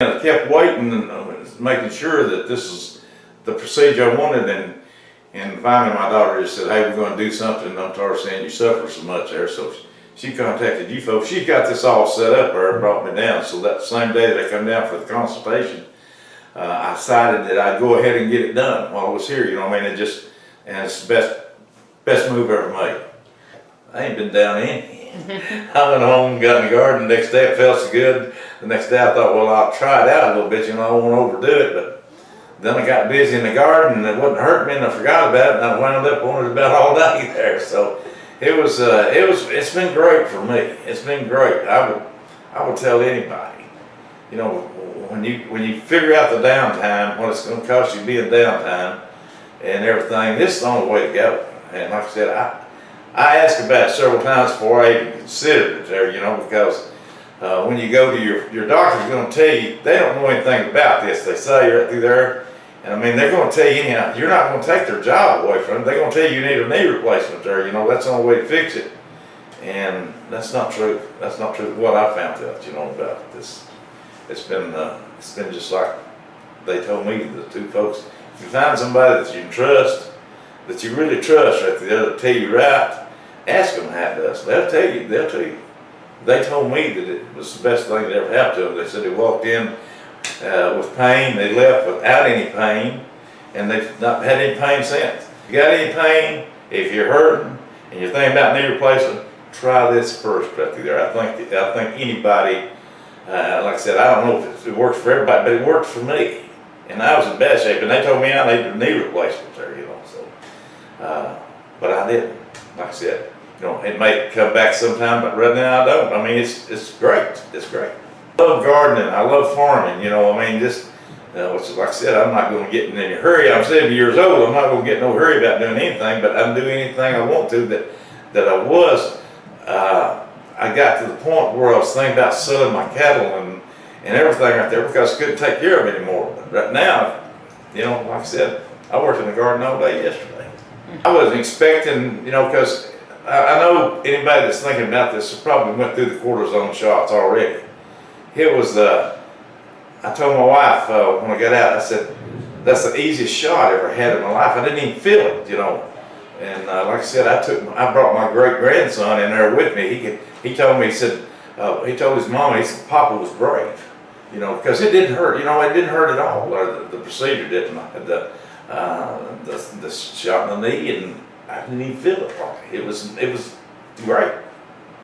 And I kept waiting and making sure that this is the procedure I wanted, and finally my daughter just said, hey, we're going to do something, and I'm tired of seeing you suffer so much there. So she contacted you folks. She got this all set up there and brought me down. So that same day that I come down for the consultation, I decided that I'd go ahead and get it done while I was here. You know what I mean? And it's the best move I ever made. I ain't been down in. I went home and got in the garden. The next day it felt so good. The next day I thought, well, I'll try it out a little bit. You know, I don't want to overdo it. But then I got busy in the garden and it wasn't hurting me, and I forgot about it, and I wound up on it about all day there. So it's been great for me. It's been great. I would tell anybody, you know, when you figure out the downtime, what it's going to cost you being downtime and everything, this is the only way to go. And like I said, I asked about it several times before I even considered it there, you know, because when you go to your doctor's going to tell you, they don't know anything about this. They say right through there, and I mean, they're going to tell you anyhow, you're not going to take their job away from them. They're going to tell you you need a knee replacement there, you know, that's the only way to fix it. And that's not true. That's not true. What I found out, you know, about this, it's been just like they told me, the two folks. If you find somebody that you can trust, that you really trust right there, to tell you right, ask them how it does. They'll tell you. They'll tell you. They told me that it was the best thing that ever happened to them. They said they walked in with pain, they left without any pain, and they've not had any pain since. If you got any pain, if you're hurting and you're thinking about knee replacement, try this first right through there. I think anybody, like I said, I don't know if it works for everybody, but it worked for me. And I was in bad shape, and they told me I needed a knee replacement there, you know. So, but I didn't. Like I said, you know, it may come back sometime, but right now I don't. I mean, it's great. It's great. I love gardening. I love farming. You know, I mean, just like I said, I'm not going to get in any hurry. I'm 70 years old. I'm not going to get in no hurry about doing anything. But I'm doing anything I want to. That I was. I got to the point where I was thinking about selling my cattle and everything right there because I couldn't take care of it anymore. But right now, you know, like I said, I worked in the garden all day yesterday. I wasn't expecting, you know, because I know anybody that's thinking about this probably went through the cortisone shots already. It was I told my wife when I got out, I said, that's the easiest shot I ever had in my life. I didn't even feel it, you know. And like I said, I brought my great grandson in there with me. He told me, he said, he told his mama, he said, Papa was brave, you know, because it didn't hurt, you know, it didn't hurt at all. The procedure didn't, the shot in the knee, and I didn't even feel it. It was great.